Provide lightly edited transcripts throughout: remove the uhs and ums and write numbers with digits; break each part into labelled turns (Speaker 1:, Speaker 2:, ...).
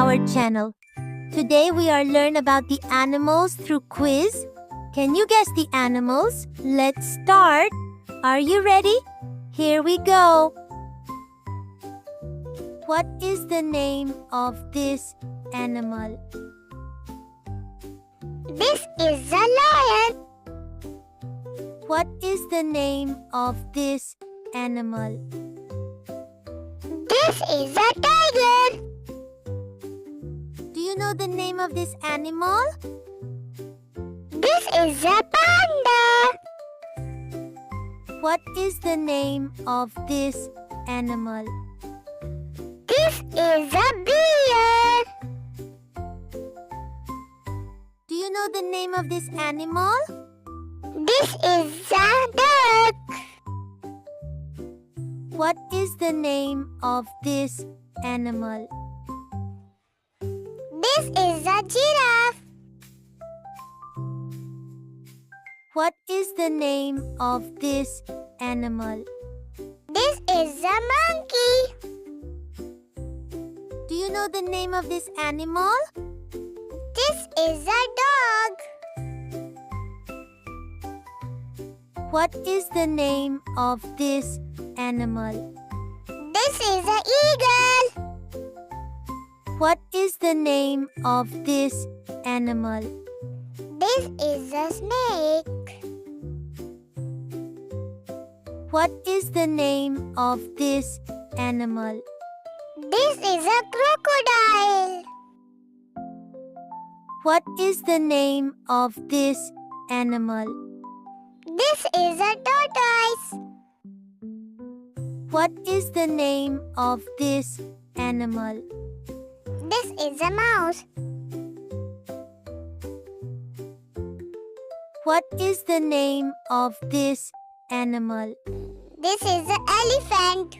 Speaker 1: our channel. Today we are learn about the animals through quiz. Can you guess the animals? Let's start. Are you ready? Here we go. What is the name of this animal?
Speaker 2: This is a lion.
Speaker 1: What is the name of this animal?
Speaker 2: This is a tiger.
Speaker 1: Do you know the name of this animal?
Speaker 2: This is a panda.
Speaker 1: What is the name of this animal?
Speaker 2: This is a bear.
Speaker 1: Do you know the name of this animal?
Speaker 2: This is a duck.
Speaker 1: What is the name of this animal?
Speaker 2: This is a giraffe.
Speaker 1: What is the name of this animal?
Speaker 2: This is a monkey.
Speaker 1: Do you know the name of this animal?
Speaker 2: This is a dog.
Speaker 1: What is the name of this animal?
Speaker 2: This is an eagle.
Speaker 1: What is the name of this animal?
Speaker 2: This is a snake.
Speaker 1: What is the name of this animal?
Speaker 2: This is a crocodile.
Speaker 1: What is the name of this animal?
Speaker 2: This is a tortoise.
Speaker 1: What is the name of this animal?
Speaker 2: This is a mouse.
Speaker 1: What is the name of this animal?
Speaker 2: This is an elephant.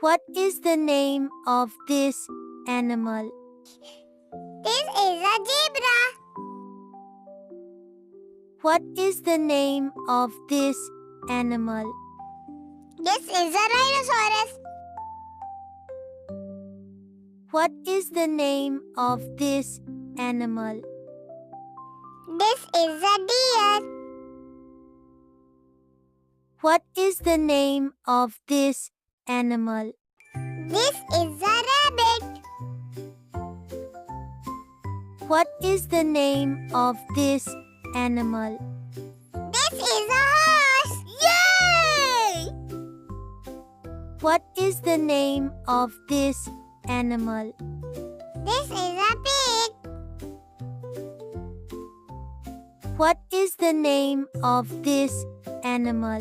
Speaker 1: What is the name of this animal?
Speaker 2: This is a zebra.
Speaker 1: What is the name of this animal?
Speaker 2: This is a rhinoceros.
Speaker 1: What is the name of this animal?
Speaker 2: This is a deer.
Speaker 1: What is the name of this animal?
Speaker 2: This is a rabbit.
Speaker 1: What is the name of this animal?
Speaker 2: This is a horse. Yay!
Speaker 1: What is the name of this animal?
Speaker 2: This is a pig.
Speaker 1: What is the name of this animal?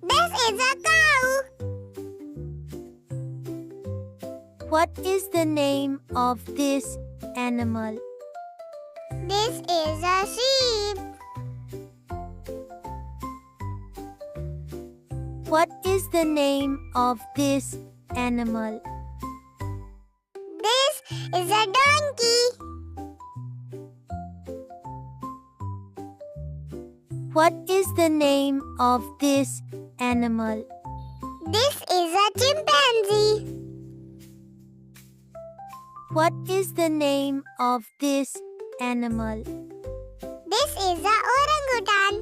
Speaker 2: This is a cow.
Speaker 1: What is the name of this animal?
Speaker 2: This is a sheep.
Speaker 1: What is the name of this animal?
Speaker 2: This is a donkey.
Speaker 1: What is the name of this animal?
Speaker 2: This is a chimpanzee.
Speaker 1: What is the name of this animal?
Speaker 2: This is a orangutan.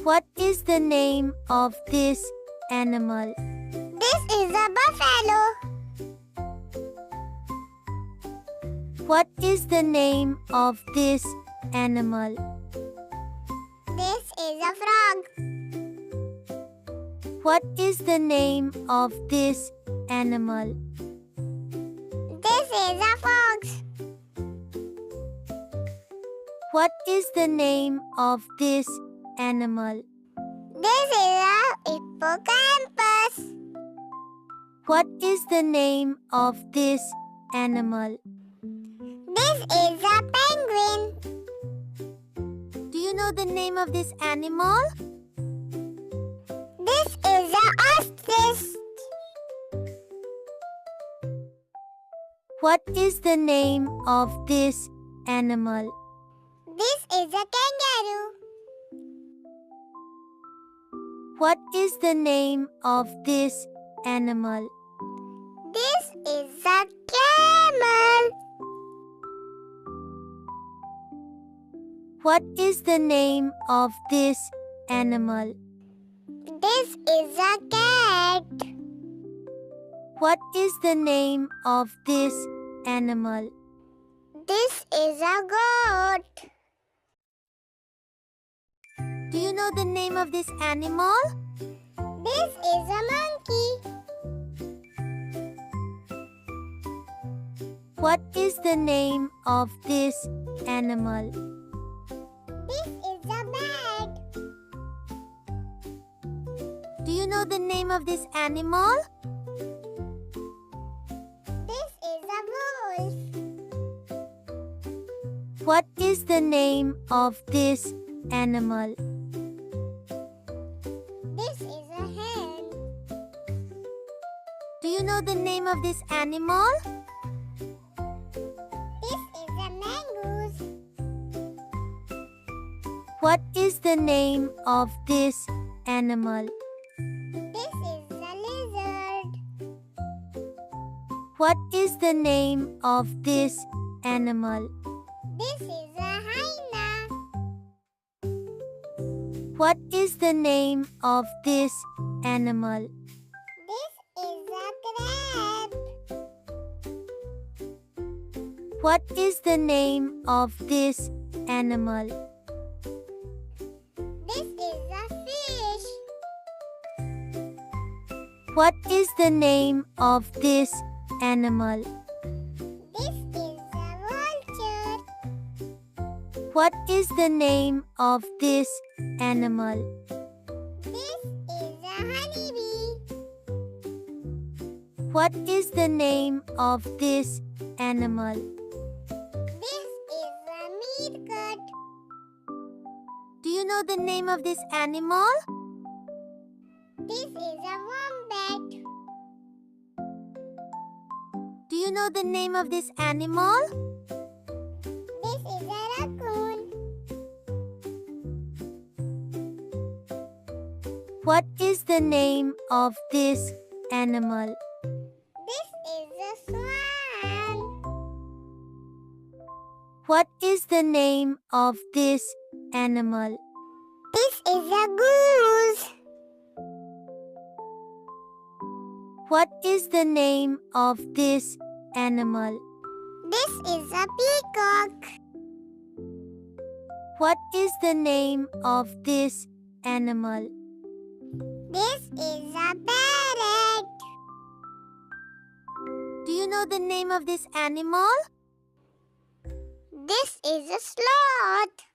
Speaker 1: What is the name of this animal?
Speaker 2: This is a buffalo.
Speaker 1: What is the name of this animal?
Speaker 2: This is a frog.
Speaker 1: What is the name of this animal?
Speaker 2: This is a fox.
Speaker 1: What is the name of this animal?
Speaker 2: This is a hippocampus.
Speaker 1: What is the name of this animal?
Speaker 2: This is a penguin.
Speaker 1: Do you know the name of this animal?
Speaker 2: This is a ostrich.
Speaker 1: What is the name of this animal?
Speaker 2: This is a kangaroo.
Speaker 1: What is the name of this animal?
Speaker 2: This is a camel.
Speaker 1: What is the name of this animal?
Speaker 2: This is a cat.
Speaker 1: What is the name of this animal?
Speaker 2: This is a goat.
Speaker 1: Do you know the name of this animal?
Speaker 2: This is a monkey.
Speaker 1: What is the name of this animal?
Speaker 2: This is a bat.
Speaker 1: Do you know the name of this animal?
Speaker 2: This is a wolf.
Speaker 1: What is the name of this animal?
Speaker 2: This is a hen.
Speaker 1: Do you know the name of this animal?
Speaker 2: This is a mongoose.
Speaker 1: What is the name of this animal?
Speaker 2: This is a lizard.
Speaker 1: What is the name of this animal?
Speaker 2: This is a hyena.
Speaker 1: What is the name of this animal?
Speaker 2: This is a crab.
Speaker 1: What is the name of this animal?
Speaker 2: This is a fish.
Speaker 1: What is the name of this animal?
Speaker 2: This is a vulture.
Speaker 1: What is the name of this animal?
Speaker 2: This is a honeybee.
Speaker 1: What is the name of this animal?
Speaker 2: This is a meerkat.
Speaker 1: Do you know the name of this animal?
Speaker 2: This is a wombat.
Speaker 1: Do you know the name of this animal?
Speaker 2: This is a raccoon.
Speaker 1: What is the name of this animal?
Speaker 2: This is a swan.
Speaker 1: What is the name of this animal?
Speaker 2: This is a goose.
Speaker 1: What is the name of this animal?
Speaker 2: This is a peacock.
Speaker 1: What is the name of this animal?
Speaker 2: This is a parrot.
Speaker 1: Do you know the name of this animal?
Speaker 2: This is a sloth.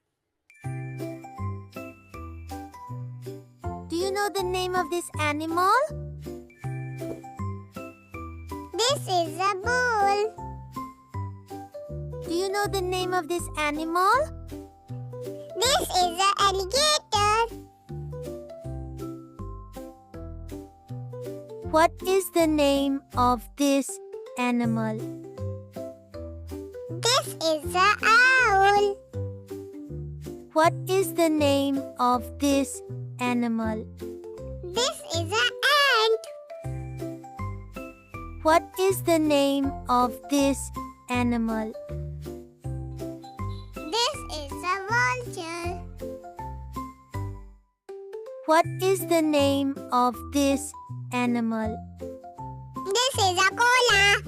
Speaker 1: Do you know the name of this animal?
Speaker 2: This is a bull.
Speaker 1: Do you know the name of this animal?
Speaker 2: This is an alligator.
Speaker 1: What is the name of this animal?
Speaker 2: This is an owl.
Speaker 1: What is the name of this animal?
Speaker 2: This is an ant.
Speaker 1: What is the name of this animal?
Speaker 2: This is a vulture.
Speaker 1: What is the name of this animal?
Speaker 2: This is a koala.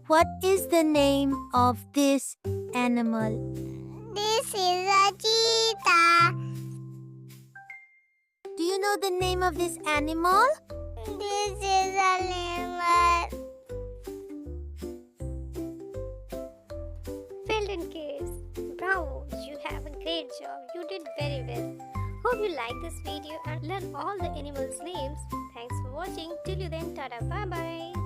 Speaker 1: What is the name of this animal?
Speaker 2: This is a cheetah.
Speaker 1: Do you know the name of this animal?
Speaker 2: This is a lemur.
Speaker 3: Well done, kids. Bravo, you have a great job. You did very well. Hope you like this video and learn all the animals' names. Thanks for watching. Till you then, tada, bye bye.